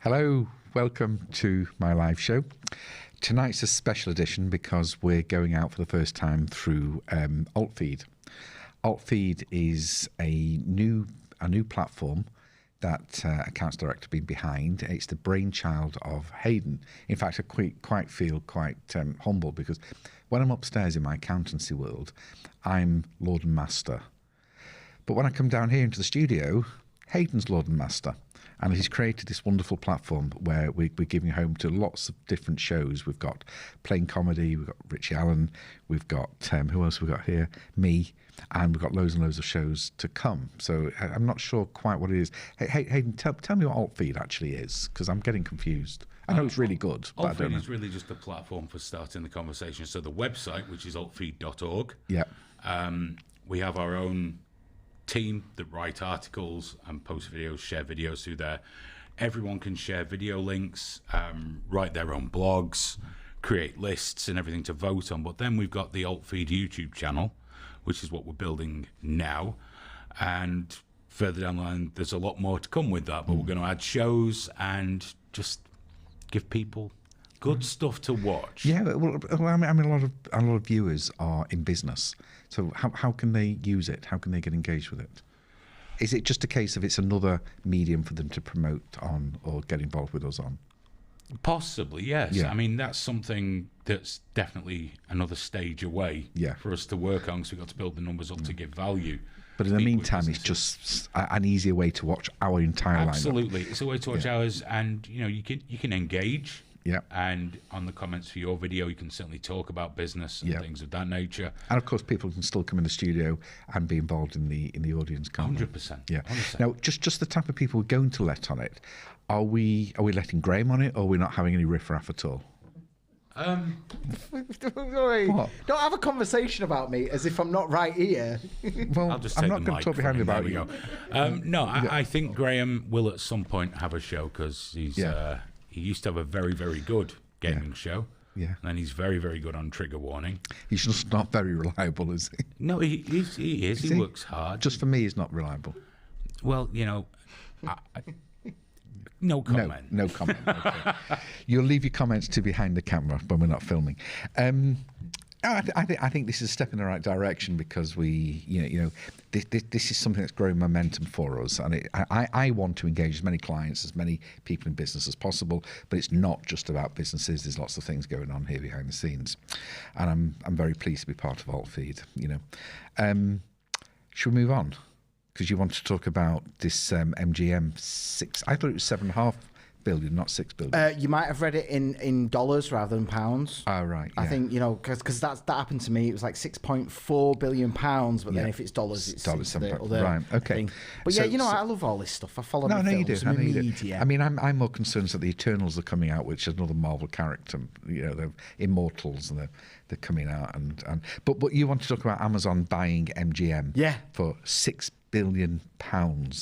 Hello, welcome to my live show. Tonight's a special edition because we're going out for the first time through Altfeed. Altfeed is a new platform that Accounts Director been behind. It's the brainchild of Hayden. In fact, I quite feel quite humble because when I'm upstairs in my accountancy world, I'm Lord and Master. But when I come down here into the studio, Hayden's Lord and Master. And he's created this wonderful platform where we're giving home to lots of different shows. We've got Plain Comedy, we've got Richie Allen, we've got, who else have we got here? Me, and we've got loads and loads of shows to come. So I'm not sure quite what it is. Hey, Hayden, tell me what Altfeed actually is, because I'm getting confused. I know it's really good, but I don't know. Altfeed is really just a platform for starting the conversation. So the website, which is altfeed.org, yeah. We have our own team that write articles and post videos, share videos through there. Everyone can share video links, write their own blogs, create lists and everything to vote on. But then we've got the Altfeed YouTube channel, which is what we're building now. And further down the line, there's a lot more to come with that. But we're going to add shows and just give people good stuff to watch. Yeah, well, I mean, a lot of viewers are in business. So how can they use it? How can they get engaged with it? Is it just a case of it's another medium for them to promote on or get involved with us on? Possibly, yes. Yeah. I mean, that's something that's definitely another stage away for us to work on, because we've got to build the numbers up to give value. But in the meantime, it's just an easier way to watch our entire lineup. Absolutely. It's a way to watch ours, and you can engage. Yeah. And on the comments for your video, you can certainly talk about business and things of that nature. And of course, people can still come in the studio and be involved in the audience. 100%. Yeah. 100%. Now, just the type of people we're going to let on it. Are we letting Graham on it, or are we not having any riffraff at all? Sorry. What? Don't have a conversation about me as if I'm not right here. Well, I'll just I'm take not the going to mic talk behind from him. about There you. we go. No, I think Graham will at some point have a show, because he used to have a very, very good gaming show. Yeah. And then he's very, very good on TriggerWarning. He's just not very reliable, is he? No, he is. He works hard. Just for me, he's not reliable. Well, no comment. No comment. Okay. You'll leave your comments to behind the camera when we're not filming. I think this is a step in the right direction, because this is something that's growing momentum for us, and I want to engage as many clients, as many people in business as possible. But it's not just about businesses. There's lots of things going on here behind the scenes, and I'm very pleased to be part of Altfeed. Should we move on? Because you want to talk about this MGM 6. I thought it was 7.5 billion, not 6 billion. You might have read it in dollars rather than pounds. Oh, right. I think, because that happened to me. It was like 6.4 billion pounds, but then if it's dollars, it's dollars. the other Right, okay. thing. But I love all this stuff. I follow No, you films do. and You media. do. I mean, I'm more concerned that the Eternals are coming out, which is another Marvel character. They're Immortals, and they're coming out. But you want to talk about Amazon buying MGM for £6 billion.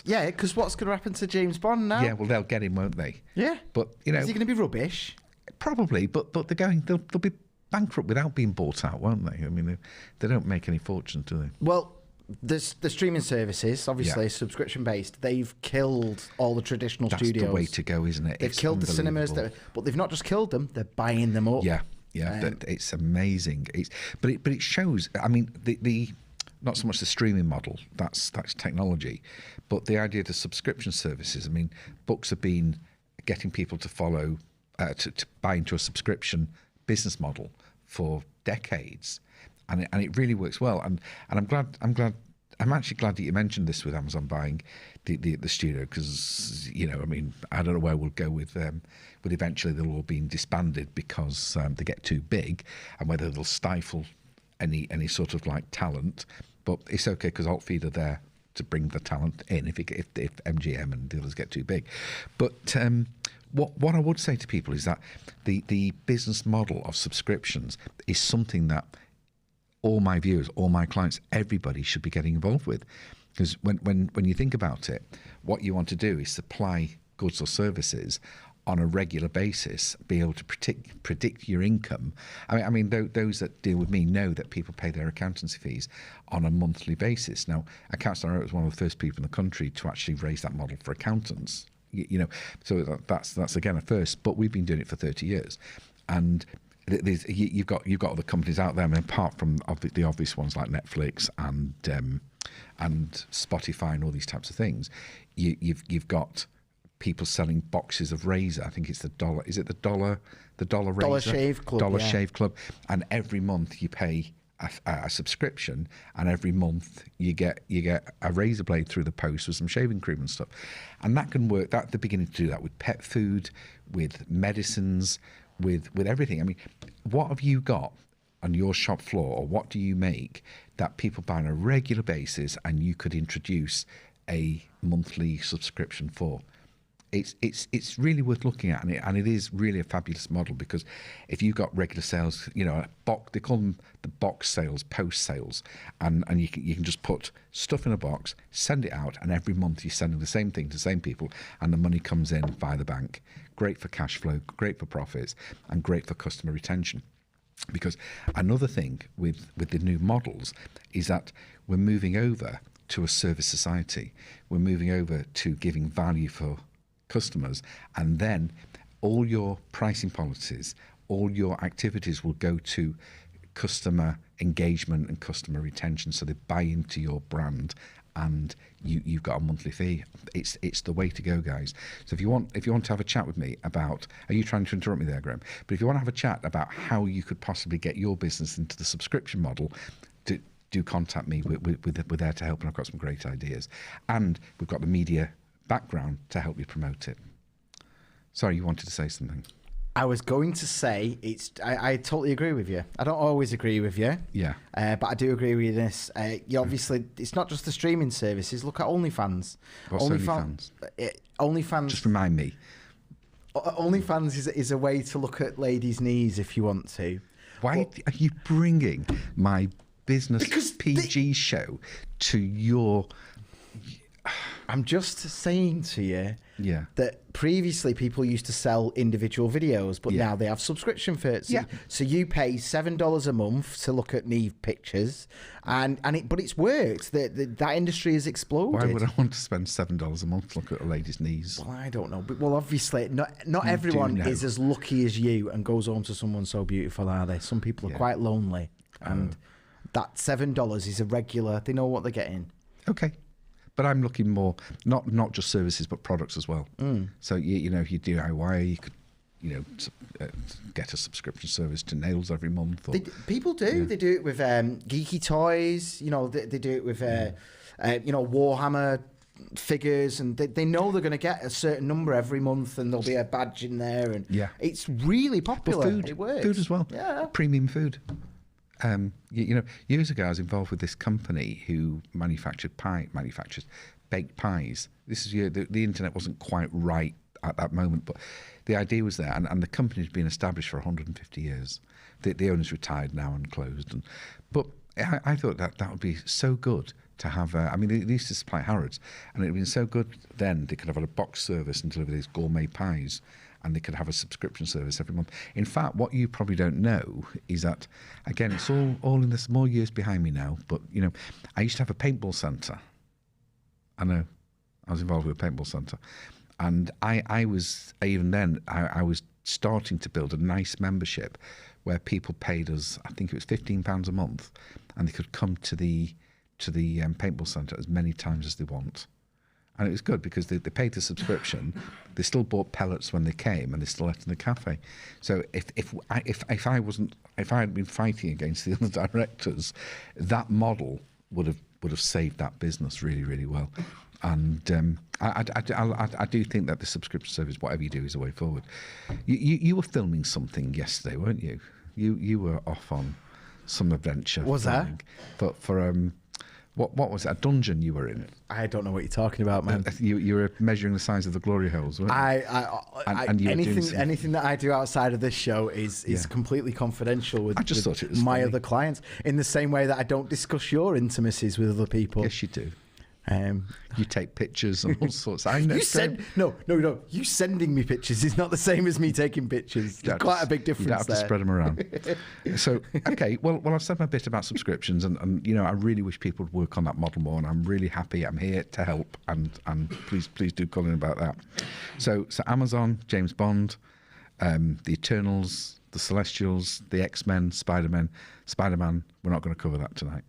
Yeah, because what's going to happen to James Bond now? Yeah, well, they'll get him, won't they? Yeah. But is he going to be rubbish? Probably, but they'll be bankrupt without being bought out, won't they? I mean, they don't make any fortune, do they? Well, the streaming services, obviously subscription based, they've killed all the traditional studios. That's the way to go, isn't it? They've killed the cinemas, but they've not just killed them; they're buying them up. Yeah, it's amazing. But it shows. I mean, the not so much the streaming model, that's technology, but the idea of the subscription services. I mean, books have been getting people to follow, to buy into a subscription business model for decades, and it really works well. And I'm actually glad that you mentioned this with Amazon buying the studio, because I mean, I don't know where we'll go with eventually they'll all being disbanded because they get too big, and whether they'll stifle any sort of like talent. But it's okay, because Altfeed are there to bring the talent in if MGM and the others get too big. But what I would say to people is that the business model of subscriptions is something that all my viewers, all my clients, everybody should be getting involved with. Because when you think about it, what you want to do is supply goods or services on a regular basis, be able to predict your income. I mean, those that deal with me know that people pay their accountancy fees on a monthly basis. Now, Accounts Director was one of the first people in the country to actually raise that model for accountants. So that's again a first. But we've been doing it for 30 years, and you've got other companies out there. I mean, apart from the obvious ones like Netflix and Spotify and all these types of things, you've got people selling boxes of razor. I think it's the dollar. Is it the dollar razor? Dollar Shave Club. Dollar Shave Club, and every month you pay a subscription, and every month you get a razor blade through the post with some shaving cream and stuff, and that can work. They're beginning to do that with pet food, with medicines, with everything. I mean, what have you got on your shop floor, or what do you make that people buy on a regular basis, and you could introduce a monthly subscription for? It's really worth looking at, and it is really a fabulous model, because if you've got regular sales, they call them the box sales, post sales, and you can just put stuff in a box, send it out, and every month you're sending the same thing to the same people, and the money comes in via the bank. Great for cash flow, great for profits, and great for customer retention. Because another thing with the new models is that we're moving over to a service society. We're moving over to giving value for customers, and then all your pricing policies, all your activities will go to customer engagement and customer retention, so they buy into your brand, and you've got a monthly fee. It's the way to go, guys. So if you want to have a chat with me about, are you trying to interrupt me there, Graham? But if you want to have a chat about how you could possibly get your business into the subscription model, do contact me. We're there to help, and I've got some great ideas, and we've got the media background to help you promote it. Sorry, you wanted to say something. I was going to say I totally agree with you. I don't always agree with you. Yeah. But I do agree with this. You obviously, it's not just the streaming services. Look at OnlyFans. What's OnlyFans? OnlyFans. Just remind me. OnlyFans is a way to look at ladies' knees if you want to. Why are you bringing my business PG show to your... I'm just saying to you that previously people used to sell individual videos, but now they have subscription for it. So you pay $7 a month to look at knee pictures, but it's worked. That industry has exploded. Why would I want to spend $7 a month to look at a lady's knees? Well, I don't know. But obviously, not everyone is as lucky as you and goes home to someone so beautiful, are they? Some people are quite lonely, and that $7 is a regular. They know what they're getting. Okay. But I'm looking more, not just services, but products as well. So, if you DIY, you could, get a subscription service to nails every month. Or, people do. Yeah. They do it with geeky toys. They do it with, Warhammer figures, and they know they're going to get a certain number every month, and there'll be a badge in there. And it's really popular. But it works. Food as well. Yeah. Premium food. Years ago I was involved with this company who manufactures baked pies. This is the internet wasn't quite right at that moment, but the idea was there, and the company had been established for 150 years. The owner's retired now and closed, but I thought that would be so good to have. They used to supply Harrods, and it would have been so good then they could have had a box service and deliver these gourmet pies, and they could have a subscription service every month. In fact, what you probably don't know is that, again, it's all in this more years behind me now, but, I used to have a paintball centre. I know. I was involved with a paintball centre. And I was starting to build a nice membership where people paid us, I think it was £15 a month, and they could come to the paintball centre as many times as they want. And it was good because they paid the subscription, they still bought pellets when they came, and they still left in the cafe. So if I had been fighting against the other directors, that model would have saved that business really, really well. And I do think that the subscription service, whatever you do, is the way forward. You were filming something yesterday, weren't you? You were off on some adventure. Was that? For what was it? A dungeon you were in? I don't know what you're talking about, man. You were measuring the size of the glory holes, weren't you? Anything that I do outside of this show is completely confidential with, thought it was my funny. other clients. In the same way that I don't discuss your intimacies with other people. Yes, you do. You take pictures and all sorts. I know. No. You sending me pictures is not the same as me taking pictures. There's quite a big difference. You have to spread them around. So, okay, well, I've said my bit about subscriptions, and I really wish people would work on that model more, and I'm really happy. I'm here to help, and please do call in about that. So Amazon, James Bond, the Eternals, the Celestials, the X-Men, Spider-Man. We're not going to cover that tonight.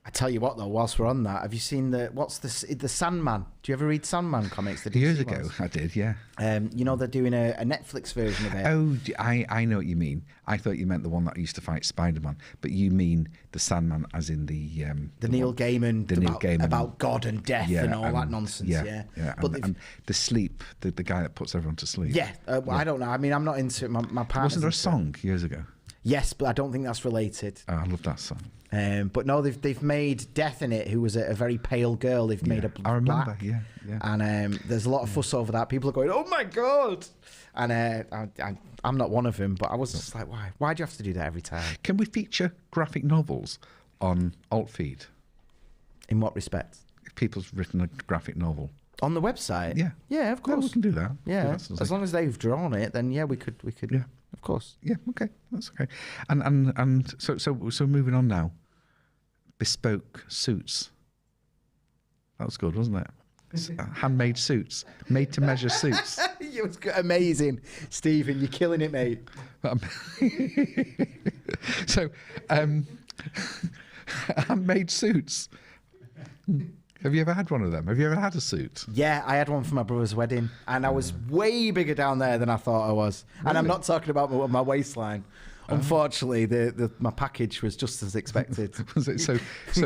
I tell you what, though, whilst we're on that, have you seen the Sandman? Do you ever read Sandman comics? Years ago, I did, yeah. They're doing a Netflix version of it. Oh, I know what you mean. I thought you meant the one that used to fight Spider-Man, but you mean the Sandman as in the Neil Gaiman, Neil Gaiman about God and death and all that nonsense. Yeah. But and the sleep, the guy that puts everyone to sleep. Yeah, I don't know. I mean, I'm not into it. My partner. Wasn't there a song years ago? Yes, but I don't think that's related. Oh, I love that song. But no, they've made Death in it, who was a very pale girl. They've made her I remember, black. yeah. And there's a lot of fuss over that. People are going, "Oh my god!" And I'm not one of them, but I was just like, "Why? Why do you have to do that every time?" Can we feature graphic novels on Altfeed? In what respect? If people's written a graphic novel on the website. Yeah, of course we can do that. Yeah, as long as they've drawn it, then we could. Yeah, of course. Yeah, okay, that's okay. And so moving on now. Bespoke Suits. That was good, wasn't it? Handmade suits, made-to-measure suits. It was amazing, Stephen. You're killing it, mate. So, handmade suits. Have you ever had one of them? Have you ever had a suit? Yeah, I had one for my brother's wedding, and I was way bigger down there than I thought I was. Really? And I'm not talking about my waistline. Unfortunately, my package was just as expected. Was it so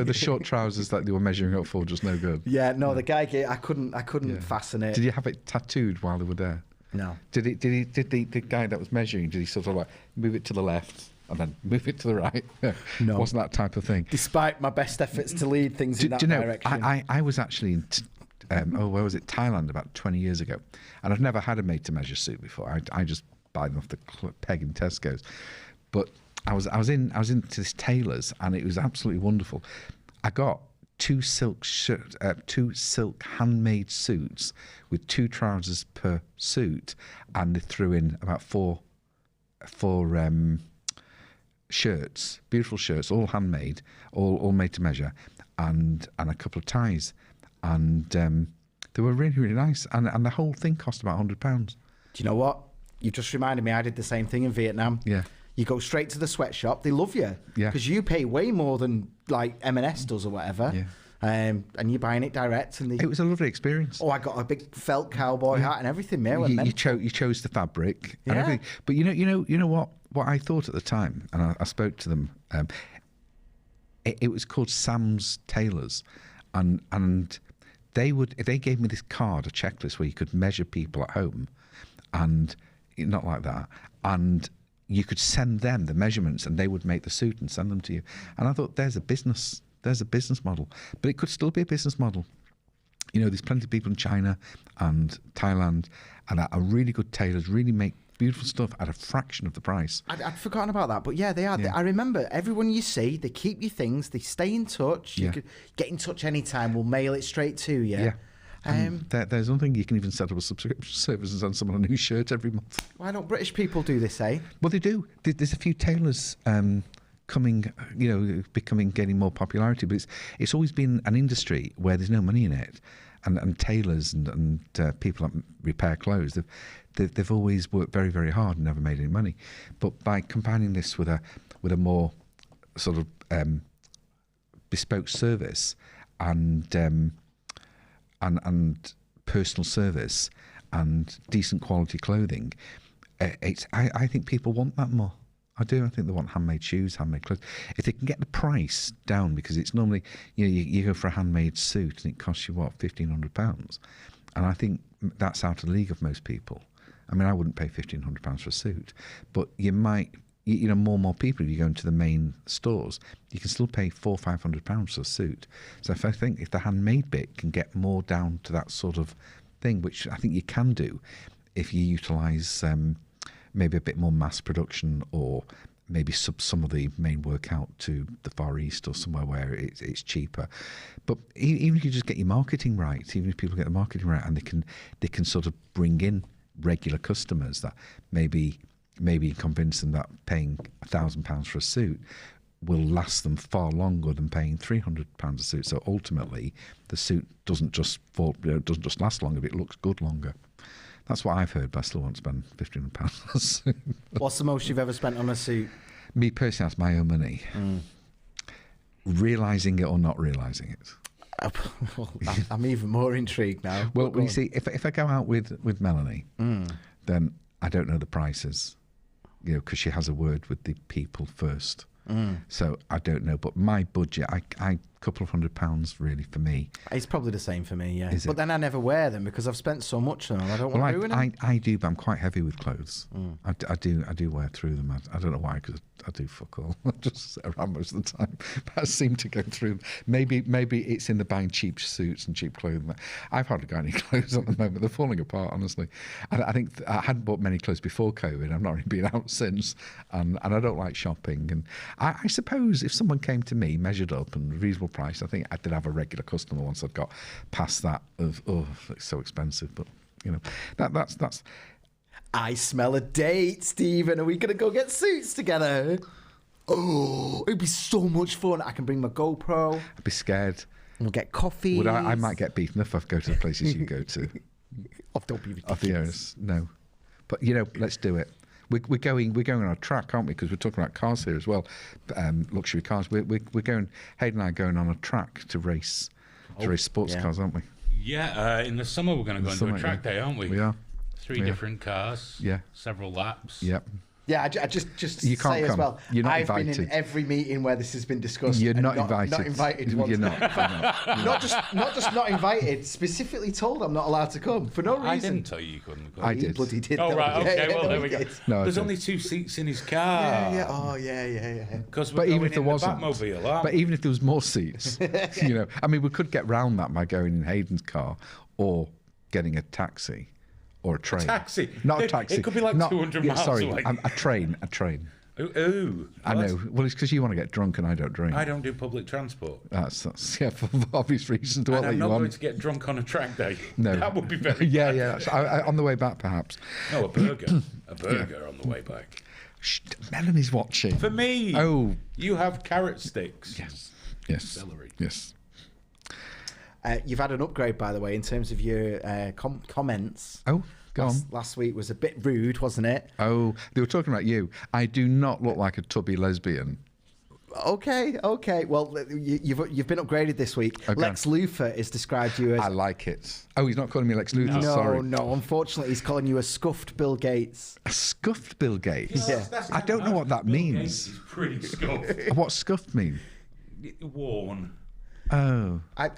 the short trousers that they were measuring up for just no good? Yeah, no, the guy I couldn't fasten it. Did you have it tattooed while they were there? No. Did the guy that was measuring, did he sort of like move it to the left and then move it to the right? No. Wasn't that type of thing. Despite my best efforts to lead things in that direction. I was actually in where was it? Thailand about 20 years ago, and I've never had a made-to-measure suit before. I just buy them off the peg in Tesco's. But I was into this tailor's, and it was absolutely wonderful. I got two silk handmade suits with 2 trousers per suit, and they threw in about four shirts, beautiful shirts, all handmade, all made to measure, and a couple of ties, and they were really, really nice, and the whole thing cost about £100. Do you know what? You just reminded me. I did the same thing in Vietnam. Yeah. You go straight to the sweatshop. They love you. Yeah. Because you pay way more than like M&S does or whatever. Yeah. And you're buying it direct. And it was a lovely experience. Oh, I got a big felt cowboy hat and everything, mate. You chose the fabric and everything. But you know what I thought at the time, and I spoke to them. It was called Sam's Tailors, and they gave me this card, a checklist where you could measure people at home, and not like that, and you could send them the measurements and they would make the suit and send them to you. And I thought, there's a business model. But it could still be a business model. There's plenty of people in China and Thailand and are really good tailors, really make beautiful stuff at a fraction of the price. I'd forgotten about that, but yeah, they are. Yeah. I remember everyone you see, they keep your things, they stay in touch. You could get in touch anytime, we'll mail it straight to you. Yeah. There's one thing, you can even set up a subscription service and send someone a new shirt every month. Why don't British people do this, eh? Well, they do. There's a few tailors coming, getting more popularity, but it's always been an industry where there's no money in it, and tailors and people that repair clothes, they've always worked very, very hard and never made any money. But by combining this with a more sort of bespoke service and personal service and decent quality clothing, I think people want that more. I do. I think they want handmade shoes, handmade clothes. If they can get the price down, because it's normally, you go for a handmade suit and it costs you, £1,500. And I think that's out of the league of most people. I mean, I wouldn't pay £1,500 for a suit, but you might, more and more people, if you go into the main stores, you can still pay £400 or £500 for a suit. So I think if the handmade bit can get more down to that sort of thing, which I think you can do if you utilise maybe a bit more mass production or maybe sub some of the main work out to the Far East or somewhere where it's cheaper. But even if you just get your marketing right, even if people get the marketing right, and they can sort of bring in regular customers that maybe convince them that paying £1,000 for a suit will last them far longer than paying £300 a suit. So ultimately, the suit doesn't just last longer, but it looks good longer. That's what I've heard, but I still won't spend £1,500 on a suit. What's the most you've ever spent on a suit? Me personally, that's my own money. Realising it or not realising it. I'm even more intrigued now. Well, you see, if I go out with Melanie, then I don't know the prices, because she has a word with the people first. So I don't know, but my budget, I couple of £100 really for me. It's probably the same for me, yeah. But then I never wear them because I've spent so much on them. I don't want to ruin them. I do, but I'm quite heavy with clothes. I do wear through them. I don't know why, because I do fuck all. I just sit around most of the time. But I seem to go through them. Maybe it's in the buying cheap suits and cheap clothing. I've hardly got any clothes at the moment. They're falling apart, honestly. I think I hadn't bought many clothes before COVID. I've not really been out since, and I don't like shopping. And I suppose if someone came to me, measured up and reasonable price, I think I did have a regular customer once I'd got past that of, it's so expensive. But that's. I smell a date, Stephen. Are we going to go get suits together? Oh, it'd be so much fun. I can bring my GoPro. I'd be scared. We'll get coffee. I might get beaten if I go to the places you go to. Don't be ridiculous. Of the areas, no. But let's do it. We're going on a track, aren't we? Because we're talking about cars here as well, luxury cars. We're going. Hayden and I are going on a track to race sports cars, aren't we? Yeah. In the summer, we're going to go into a track day, aren't we? We are. 3 different cars. Yeah. Several laps. Yep. Yeah, I just you can't say come. as well. You're not I've invited. been in every meeting where this has been discussed. You're not invited. invited. Not invited. Once. You're not. Not just not invited. Specifically told I'm not allowed to come for no reason. I didn't tell you couldn't come. I did. He bloody did. Oh right. Okay. Well, there we go. No, There's only 2 seats in his car. Yeah. Oh yeah. Because but even if there wasn't, Batmobile, even if there was more seats, I mean, we could get round that by going in Hayden's car or getting a taxi. Or a train. Taxi. Not a taxi. It could be like 200 miles away. A train. Ooh. I know. Well, it's because you want to get drunk and I don't drink. I don't do public transport. That's for obvious reasons. And I'm not going to get drunk on a track day. No. That would be very Yeah. On the way back, perhaps. No, a burger. A burger on the way back. Shh, Melanie's watching. For me. Oh. You have carrot sticks. Yes. Celery. Yes. You've had an upgrade, by the way, in terms of your comments. Oh, go on. Last week was a bit rude, wasn't it? Oh, they were talking about you. I do not look like a tubby lesbian. Okay. Well, you've been upgraded this week. Okay. Lex Luthor has described you as... I like it. Oh, he's not calling me Lex Luthor, sorry. No, unfortunately, he's calling you a scuffed Bill Gates. A scuffed Bill Gates? Yeah. I don't know what that means. He's pretty scuffed. What's scuffed mean? Worn. Oh. I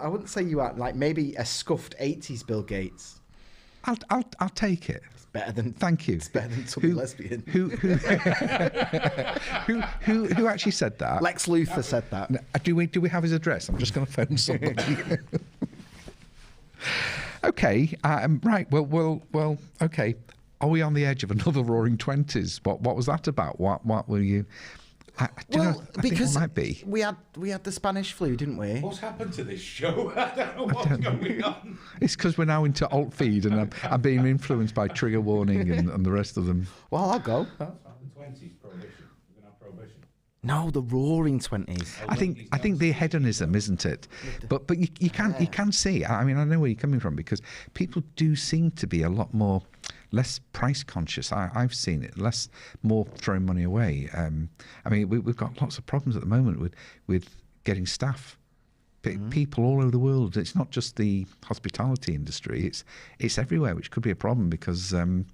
wouldn't say you are, like, maybe a scuffed 80s Bill Gates. I'll take it. It's better than... Thank you. It's better than tubby lesbian. Who actually said that? Lex Luthor said that. Do we have his address? I'm just going to phone somebody. Okay. Right. Well. Okay. Are we on the edge of another Roaring Twenties? What was that about? What were you? I because think it might be. we had the Spanish flu, didn't we? What's happened to this show? I don't know what's going on. It's because we're now into alt feed, and I'm being influenced by TriggerWarning and the rest of them. Well, I'll go. The 20s prohibition. We're gonna have prohibition. No, the Roaring Twenties. I think the hedonism, isn't it? But you can see. I mean, I know where you're coming from, because people do seem to be a lot less price conscious. I've seen it, more throwing money away. I mean, we've got lots of problems at the moment with getting staff. People all over the world. It's not just the hospitality industry. It's everywhere, which could be a problem because not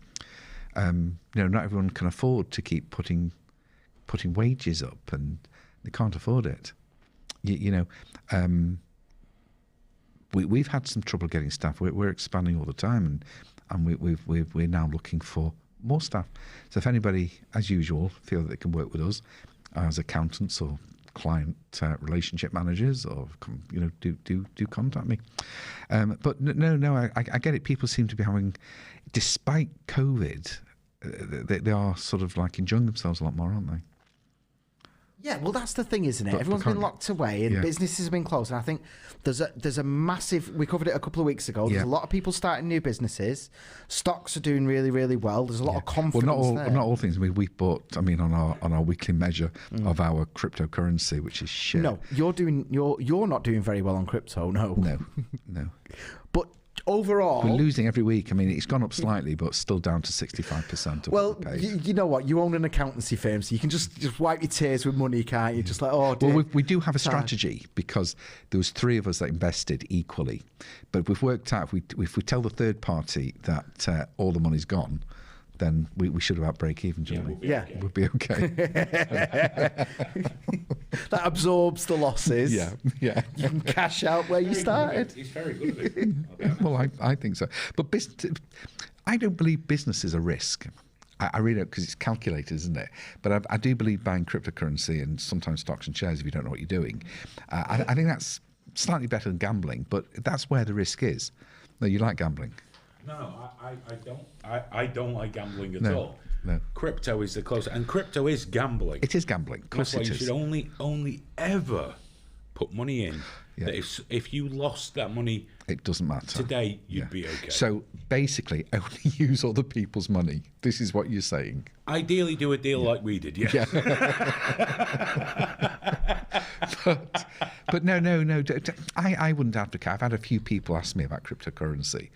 everyone can afford to keep putting wages up, and they can't afford it. We've had some trouble getting staff. We're expanding all the time, and we're now looking for more staff. So if anybody, as usual, feel that they can work with us as accountants or client relationship managers, or do contact me. But no, I get it. People seem to be having, despite COVID, they are sort of like enjoying themselves a lot more, aren't they? Yeah, well, that's the thing, isn't it? Everyone's been locked away and businesses have been closed. And I think there's a massive... We covered it a couple of weeks ago. There's a lot of people starting new businesses. Stocks are doing really, really well. There's a lot of confidence there. Not all things. We bought, on our weekly measure of our cryptocurrency, which is shit. No, you're not doing very well on crypto, no. No. But overall... We're losing every week. It's gone up slightly, but still down to 65% of what we paid. You know what? You own an accountancy firm, so you can just wipe your tears with money, can't you? Just like, oh, dear. Well, we do have a strategy because there was 3 of us that invested equally. But we've worked out, if we tell the third party that all the money's gone, then we should about break even, shouldn't we? We'll be okay. That absorbs the losses. Yeah. You can cash out where you started. He's very good at it. Well, I think so. But I don't believe business is a risk. I really don't, because it's calculated, isn't it? But I do believe buying cryptocurrency and sometimes stocks and shares if you don't know what you're doing. I think that's slightly better than gambling, but that's where the risk is. No, you like gambling. No, I don't. I don't like gambling at all. No. Crypto is the closest, and crypto is gambling. It is gambling. Of course, That's why you should only ever put money in. Yeah. That if you lost that money, it doesn't matter. Today, you'd be okay. So basically, only use other people's money. This is what you're saying. Ideally, do a deal like we did. Yeah. But no. I wouldn't advocate. I've had a few people ask me about cryptocurrency.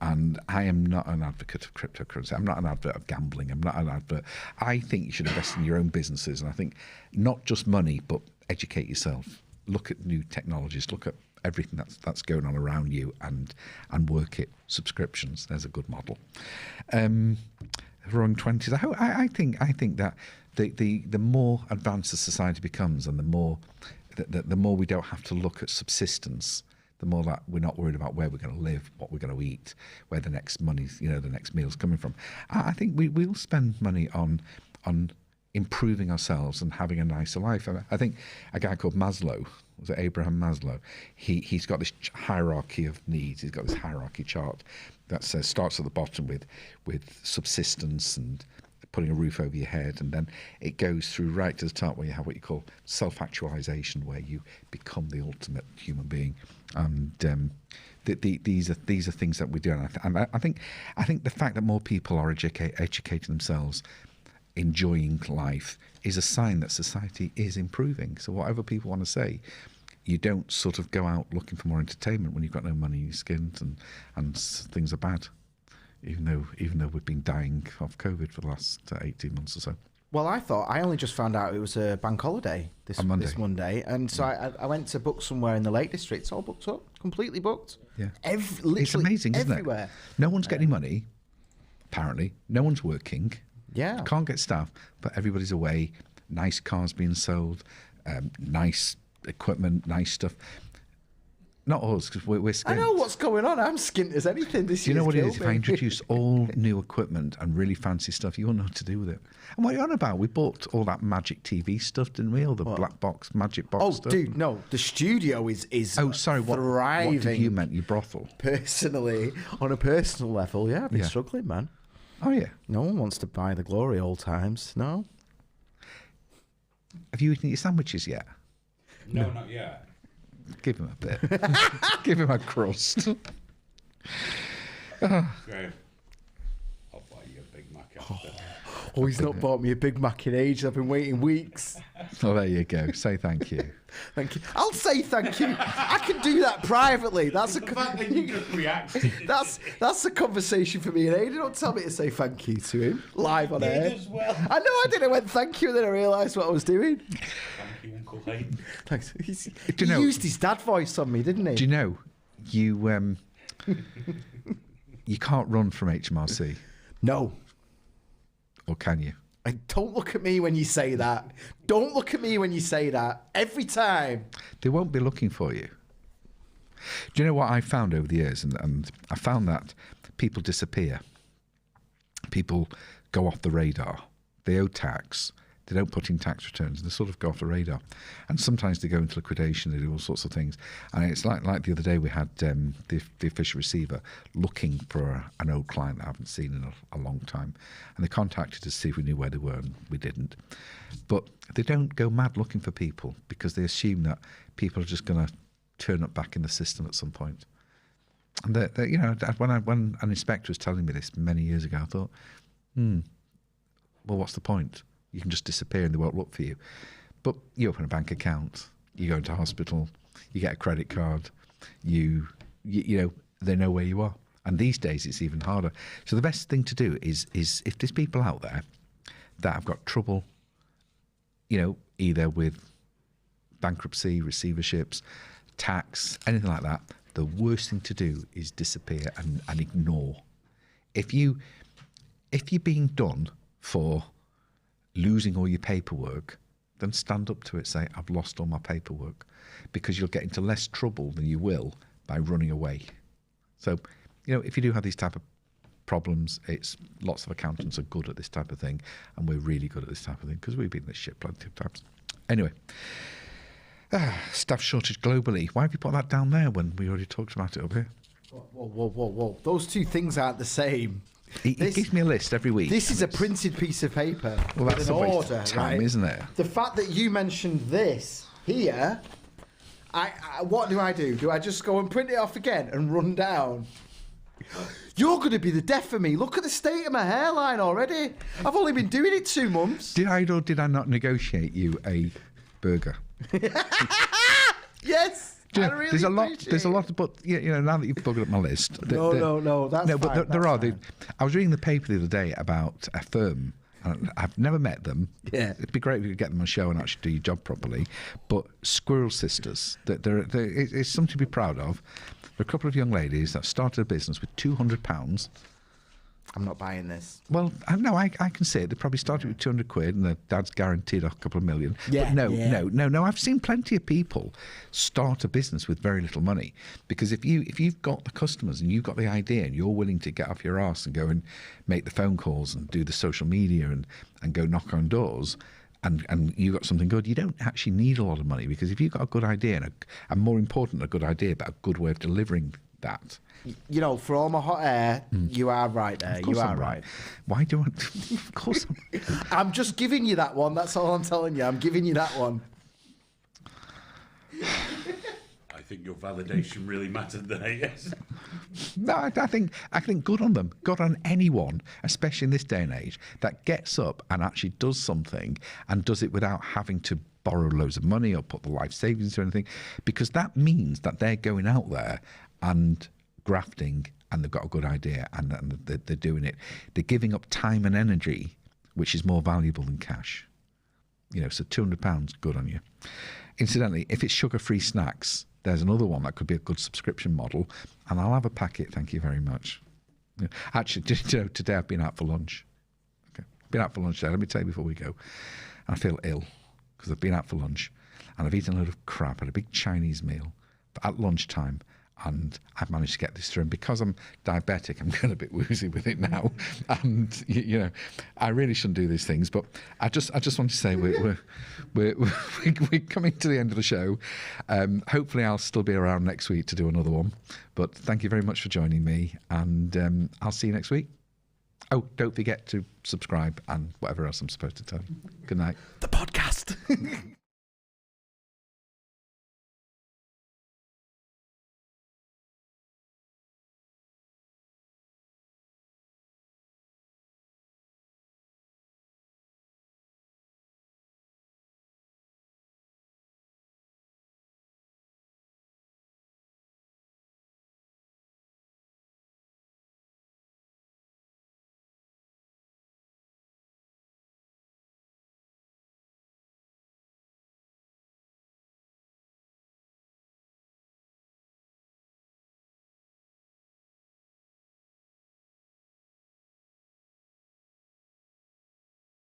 And I am not an advocate of cryptocurrency. I'm not an advocate of gambling. I'm not an advocate. I think you should invest in your own businesses. And I think not just money, but educate yourself. Look at new technologies. Look at everything that's going on around you and work it. Subscriptions. There's a good model. Roaring 20s. I think that the more advanced the society becomes, and the more we don't have to look at subsistence, the more that we're not worried about where we're going to live, what we're going to eat, where the next money's, the next meal's coming from. I think we'll spend money on improving ourselves and having a nicer life. I think a guy called Maslow, was it Abraham Maslow? He's got this hierarchy of needs. He's got this hierarchy chart that says starts at the bottom with subsistence and putting a roof over your head, and then it goes through right to the top where you have what you call self-actualization, where you become the ultimate human being. And these are things that we do, and I think the fact that more people are educating themselves, enjoying life, is a sign that society is improving. So whatever people want to say, you don't sort of go out looking for more entertainment when you've got no money in your skins and things are bad. Even though we've been dying of COVID for the last 18 months or so. Well, I only just found out it was a bank holiday this Monday, and so I went to book somewhere in the Lake District. It's all booked up, completely booked. Yeah, it's amazing, everywhere. Isn't it? No one's getting money. Apparently, no one's working. Yeah, you can't get staff, but everybody's away. Nice cars being sold, nice equipment, nice stuff. Not us, because we're skint. I know what's going on. I'm skint as anything this year. Do you know what it is? If I introduce all new equipment and really fancy stuff, you won't know what to do with it. And what are you on about? We bought all that magic TV stuff, didn't we? All the black box, magic box stuff. Oh, dude, no. The studio is thriving. What did you meant? You brothel? Personally, on a personal level, yeah, I've been struggling, man. Oh, yeah. No one wants to buy the glory old times, no. Have you eaten your sandwiches yet? No, not yet. Give him a bit. Give him a crust. Okay. I'll buy you a Big Mac after. Oh, he's not bought me a Big Mac in ages. I've been waiting weeks. Oh, there you go. Say thank you. Thank you. I'll say thank you. I can do that privately. That's the fact that you just reacted. That's a conversation for me and Aidan. Don't tell me to say thank you to him live on air. As well. I know I did. I went thank you, and then I realised what I was doing. Thank you, Uncle Hayden. Thanks. He used his dad voice on me, didn't he? Do you know you can't run from HMRC? No. Or can you? Don't look at me when you say that. Don't look at me when you say that. Every time. They won't be looking for you. Do you know what I found over the years? And I found that people disappear. People go off the radar. They owe tax. They don't put in tax returns. They sort of go off the radar. And sometimes they go into liquidation. They do all sorts of things. And it's like the other day we had the official receiver looking for an old client that I haven't seen in a long time. And they contacted us to see if we knew where they were, and we didn't. But they don't go mad looking for people because they assume that people are just going to turn up back in the system at some point. And you know, when an inspector was telling me this many years ago, I thought, well, what's the point? You can just disappear and they won't look for you. But you open a bank account, you go into hospital, you get a credit card, you know, they know where you are. And these days it's even harder. So the best thing to do is if there's people out there that have got trouble, you know, either with bankruptcy, receiverships, tax, anything like that, the worst thing to do is disappear and ignore. If you're being done for losing all your paperwork, then stand up to it, say, I've lost all my paperwork, because you'll get into less trouble than you will by running away. So, you know, if you do have these type of problems, it's lots of accountants are good at this type of thing, and we're really good at this type of thing because we've been in this shit plenty of times. Anyway, staff shortage globally. Why have you put that down there when we already talked about it up here? Whoa. Those two things aren't the same. He gives me a list every week. This is a printed piece of paper. Well, that's an a waste order, of time, right? Isn't it? The fact that you mentioned this here, what do? Do I just go and print it off again and run down? You're going to be the death of me. Look at the state of my hairline already. I've only been doing it 2 months. Did I or did I not negotiate you a burger? Yes. You know, there's a lot, but you know, now that you've buggered up my list, no, that's no, fine, but there are. I was reading the paper the other day about a firm, and I've never met them. Yeah, it'd be great if we could get them on a show and actually do your job properly. But Squirrel Sisters, it's something to be proud of. There are a couple of young ladies that started a business with £200. I'm not buying this. Well, no, I can see it. They probably started with 200 quid and their dad's guaranteed a couple of million. Yeah, but no. I've seen plenty of people start a business with very little money, because if you've got the customers and you've got the idea and you're willing to get off your arse and go and make the phone calls and do the social media and go knock on doors, and you've got something good, you don't actually need a lot of money, because if you've got a good idea and more important, a good idea, but a good way of delivering that. You know, for all my hot air, you are right there. You are right. Why do I? Of course I'm just giving you that one. That's all I'm telling you. I'm giving you that one. I think your validation really mattered there, yes. No, I think good on them. Good on anyone, especially in this day and age, that gets up and actually does something and does it without having to borrow loads of money or put the life savings or anything, because that means that they're going out there and grafting, and they've got a good idea, and they're doing it. They're giving up time and energy, which is more valuable than cash. You know, so £200, good on you. Incidentally, if it's sugar-free snacks, there's another one that could be a good subscription model, and I'll have a packet, thank you very much. Yeah. Actually, you know, today I've been out for lunch. Okay, been out for lunch today. Let me tell you before we go. And I feel ill because I've been out for lunch, and I've eaten a load of crap, had a big Chinese meal at lunchtime. And I've managed to get this through. And because I'm diabetic, I'm getting a bit woozy with it now. And you know, I really shouldn't do these things. But I just want to say we're coming to the end of the show. Hopefully, I'll still be around next week to do another one. But thank you very much for joining me, and I'll see you next week. Oh, don't forget to subscribe and whatever else I'm supposed to tell you. Good night. The podcast.